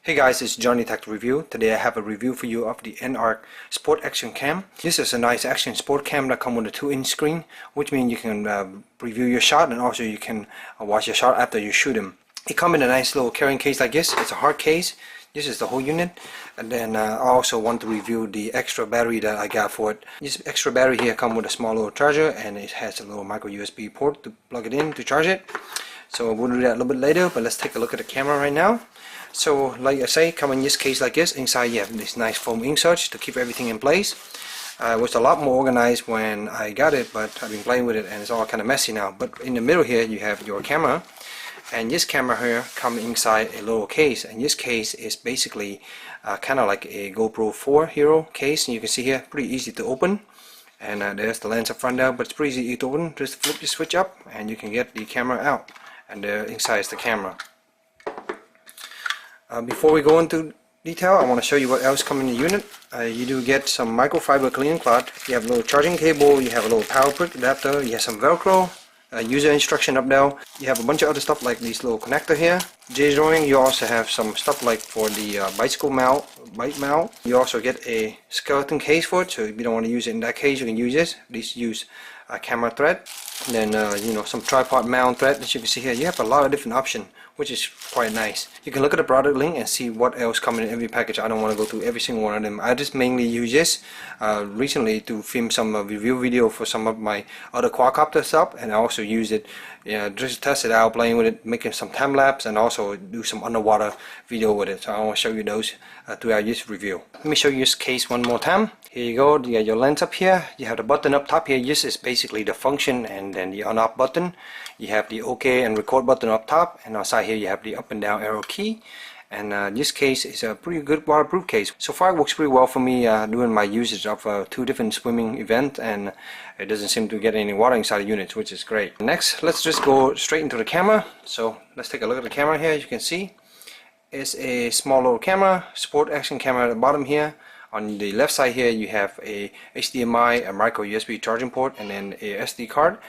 Hey guys, it's JohnyTechReview. Today I have a review for you of the Anart Sport Action Cam. This is a nice action sport cam that comes with a 2-inch screen, which means you can review your shot and also you can watch your shot after you shoot them. It comes in a nice little carrying case like this. It's a hard case. This is the whole unit. And then I also want to review the extra battery that I got for it. This extra battery here comes with a small little charger, and it has a little micro USB port to plug it in to charge it. So we'll do that a little bit later, but let's take a look at the camera right now. So like I say, come in this case like this. Inside you have this nice foam inserts to keep everything in place. It was a lot more organized when I got it, but I've been playing with it and it's all kind of messy now. But in the middle here you have your camera, and this camera here comes inside a little case, and this case is basically kind of like a GoPro 4 Hero case. And you can see here, pretty easy to open. And there's the lens up front there, but it's pretty easy to open. Just flip the switch up and you can get the camera out, and inside is the camera. Before we go into detail, I want to show you what else comes in the unit. You do get some microfiber cleaning cloth. You have a little charging cable, you have a little power brick adapter, you have some Velcro, user instruction up there. You have a bunch of other stuff like this little connector here. J-joint. You also have some stuff like for the bicycle mount, bike mount. You also get a skeleton case for it, so if you don't want to use it in that case, you can use this. Please use camera thread. And then you know, some tripod mount thread that you can see here. You have a lot of different options, which is quite nice. You can look at the product link and see what else comes in every package. I don't want to go through every single one of them. I just mainly use this recently to film some review video for some of my other quadcopter stuff, and I also use it just to test it out, playing with it, making some time lapse, and also do some underwater video with it. So I want to show you those throughout this review. Let me show you this case one more time. Here you go. You got your lens up here. You have the button up top here. This is basically the function, and then the on off button. You have the OK and record button up top, and outside here you have the up and down arrow key. And this case is a pretty good waterproof case. So far it works pretty well for me doing my usage of 2 different swimming events, and it doesn't seem to get any water inside the units, which is great. Next, let's just go straight into the camera. So let's take a look at the camera here. As you can see, it's a small little camera, sport action camera at the bottom here. On the left side here you have a HDMI, a micro USB charging port, and then a SD card.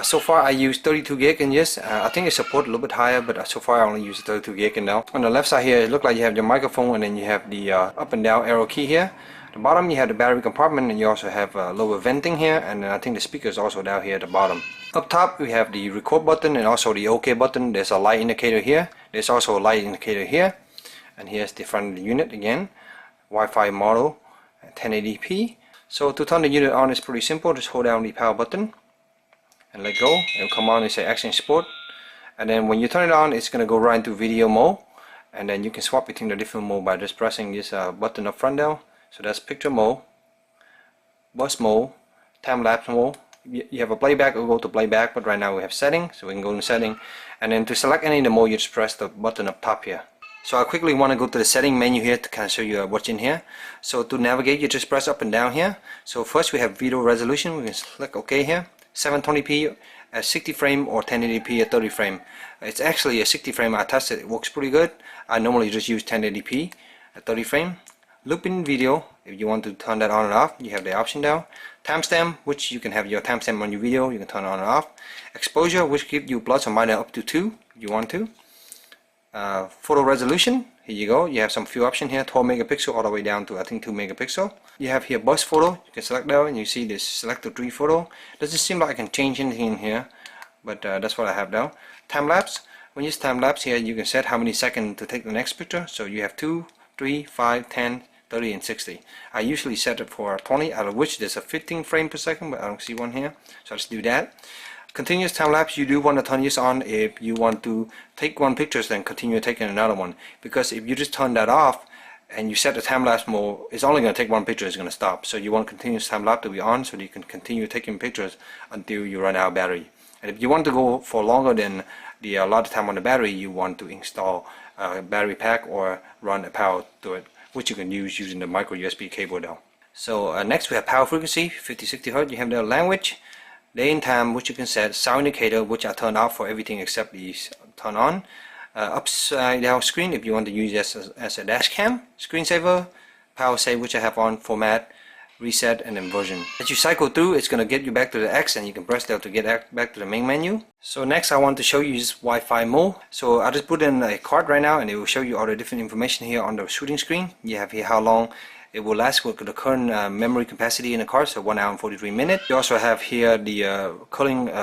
So far I use 32 gig in this. I think it supports a little bit higher, but so far I only use 32 gig in now. On the left side here it looks like you have your microphone, and then you have the up and down arrow key here. At the bottom you have the battery compartment, and you also have lower venting here, and I think the speaker is also down here at the bottom. Up top we have the record button and also the OK button. There's a light indicator here. There's also a light indicator here, and here's the front of the unit again. Wi-Fi model 1080p. So to turn the unit on is pretty simple. Just hold down the power button and let go. It'll come on. It's an action sport, and then when you turn it on, it's gonna go right into video mode, and then you can swap between the different mode by just pressing this button up front there. So that's picture mode, bus mode, time lapse mode. You have a playback, we'll go to playback, but right now we have setting, so we can go in setting, and then to select any of the mode you just press the button up top here. So I quickly want to go to the setting menu here to kind of show you what's in here. So to navigate, you just press up and down here. So first we have video resolution. We can select OK here. 720p at 60 frame or 1080p at 30 frame. It's actually a 60 frame. I tested it works pretty good. I normally just use 1080p at 30 frame. Looping video, if you want to turn that on and off, you have the option down. Timestamp, which you can have your timestamp on your video, you can turn on and off. Exposure, which gives you plus or minus up to 2 if you want to. Photo resolution, here you go. You have some few options here, 12 megapixel all the way down to I think 2 megapixel. You have here bus photo. You can select that, and you see this select the 3 photo. Doesn't seem like I can change anything in here, but that's what I have now. Time lapse. When you use time lapse here, you can set how many seconds to take the next picture. So you have 2, 3, 5, 10, 30, and 60. I usually set it for 20, out of which there's a 15 frame per second, but I don't see one here, so let's do that. Continuous time lapse, you do want to turn this on if you want to take one picture, then continue taking another one, because if you just turn that off and you set the time lapse mode, it's only going to take one picture, it's going to stop. So you want continuous time lapse to be on so that you can continue taking pictures until you run out of battery. And if you want to go for longer than the allotted time on the battery, you want to install a battery pack or run a power to it, which you can use using the micro USB cable now. So next we have power frequency, 50-60 Hz. You have the language, day and time, which you can set, sound indicator, which I turn off for everything except these turn on. Upside down screen, if you want to use this as a dash cam. Screensaver, power save, which I have on format, reset, and then version. As you cycle through, it's going to get you back to the X, and you can press that to get back to the main menu. So next I want to show you this Wi-Fi mode. So I just put in a card right now, and it will show you all the different information here on the shooting screen. You have here how long it will last with the current memory capacity in the card, so 1 hour and 43 minutes. You also have here the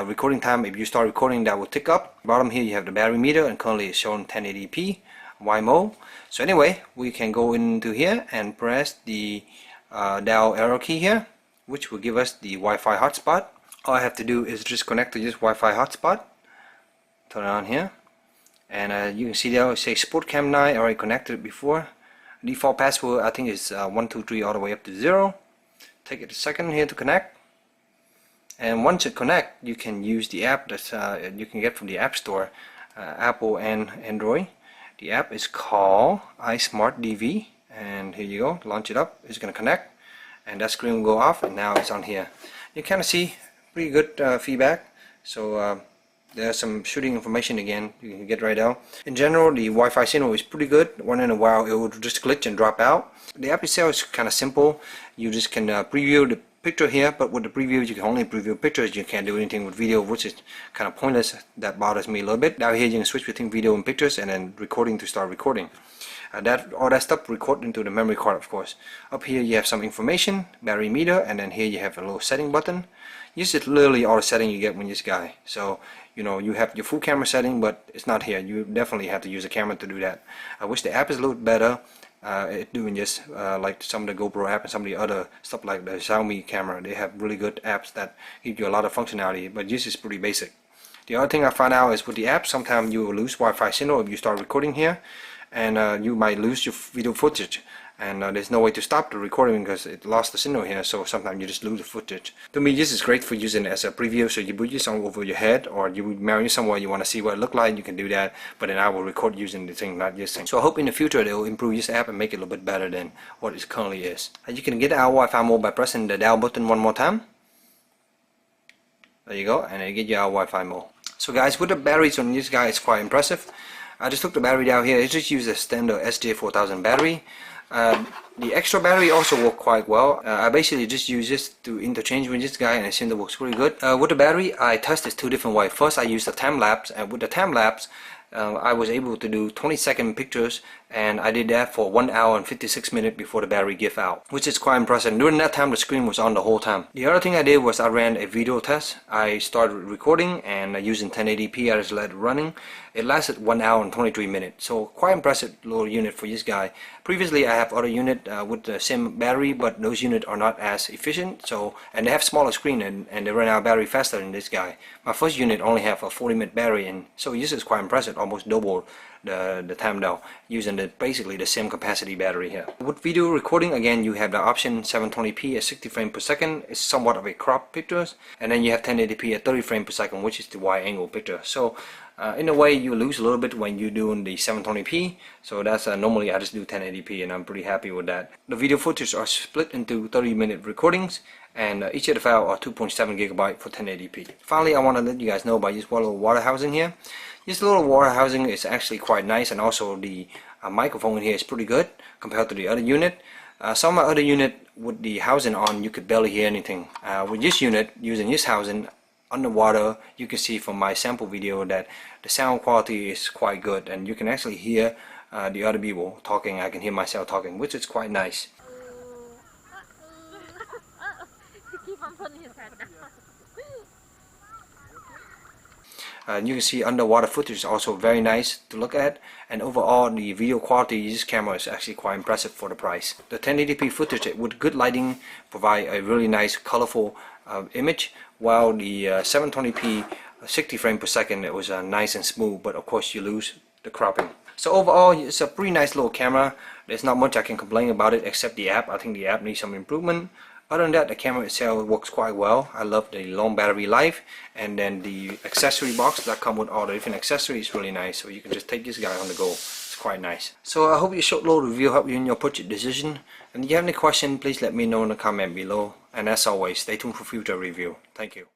recording time. If you start recording, that will tick up. Bottom here you have the battery meter, and currently it's showing 1080p Y mode. So anyway, we can go into here and press the down arrow key here, which will give us the Wi-Fi hotspot. All I have to do is just connect to this Wi-Fi hotspot, turn it on here, and you can see there it says SportCam 9. I already connected it before. Default password I think is 123 all the way up to 0. Take it a second here to connect, and once it connect, you can use the app that you can get from the App Store, Apple and Android. The app is called iSmart DV, and here you go, launch it up. It's going to connect, and that screen will go off, and now it's on here. You kind of see pretty good feedback. So there's some shooting information again you can get right out. In general, the Wi-Fi signal is pretty good. Once in a while it will just glitch and drop out. The app itself is kind of simple. You just can preview the picture here, but with the preview you can only preview pictures. You can't do anything with video, which is kind of pointless. That bothers me a little bit. Down here you can switch between video and pictures, and then recording to start recording. All that stuff record into the memory card, of course. Up here you have some information, battery meter, and then here you have a little setting button. This is literally all the setting you get with this guy. So you know, you have your full camera setting, but it's not here. You definitely have to use a camera to do that. I wish the app is a little better at doing this, like some of the GoPro app and some of the other stuff like the Xiaomi camera. They have really good apps that give you a lot of functionality, but this is pretty basic. The other thing I found out is with the app, sometimes you will lose Wi-Fi signal if you start recording here, and you might lose your video footage, and there's no way to stop the recording because it lost the signal here, so sometimes you just lose the footage. To me, this is great for using it as a preview. So you put this on over your head, or you marry somewhere you want to see what it look like, you can do that, but then I will record using the thing, not this thing. So I hope in the future they will improve this app and make it a little bit better than what it currently is. You can get our Wi-Fi mode by pressing the down button one more time. There you go, and it get you our Wi-Fi mode. So guys, with the batteries on this guy, it's quite impressive. I just took the battery down here. I just used a standard SJ4000 battery. The extra battery also worked quite well. I basically just use this to interchange with this guy, and it seems to work pretty good. With the battery, I tested two different ways. First, I used a time lapse, and with the time lapse, I was able to do 20-second pictures, and I did that for 1 hour and 56 minutes before the battery gave out, which is quite impressive. And during that time, the screen was on the whole time. The other thing I did was I ran a video test. I started recording, and using 1080p, I just let it running. It lasted 1 hour and 23 minutes, so quite impressive little unit for this guy. Previously, I have other unit with the same battery, but those units are not as efficient. And they have smaller screen, and they run out of battery faster than this guy. My first unit only have a 40-minute battery, and so this is quite impressive, almost double the time down, using basically the same capacity battery here. With video recording, again, you have the option 720p at 60 frames per second. It's somewhat of a crop pictures, and then you have 1080p at 30 frames per second, which is the wide angle picture. So in a way, you lose a little bit when you're doing the 720p. So that's normally I just do 1080p, and I'm pretty happy with that. The video footage are split into 30-minute recordings, and each of the files are 2.7 GB for 1080p. Finally, I want to let you guys know about this little water housing here. This little water housing is actually quite nice, and also the microphone in here is pretty good compared to the other unit. Some of my other unit with the housing on, you could barely hear anything. With this unit, using this housing underwater, you can see from my sample video that the sound quality is quite good, and you can actually hear the other people talking. I can hear myself talking, which is quite nice. You can see underwater footage is also very nice to look at, and overall the video quality of this camera is actually quite impressive for the price. The 1080p footage with good lighting provide a really nice colorful image, while the 720p 60 frames per second, it was nice and smooth, but of course you lose the cropping. So overall, it's a pretty nice little camera. There's not much I can complain about it except the app. I think the app needs some improvement. Other than that, the camera itself works quite well. I love the long battery life, and then the accessory box that comes with all the different accessories is really nice. So you can just take this guy on the go. It's quite nice. So I hope your short little review helped you in your purchase decision. And if you have any question, please let me know in the comment below. And as always, stay tuned for future review. Thank you.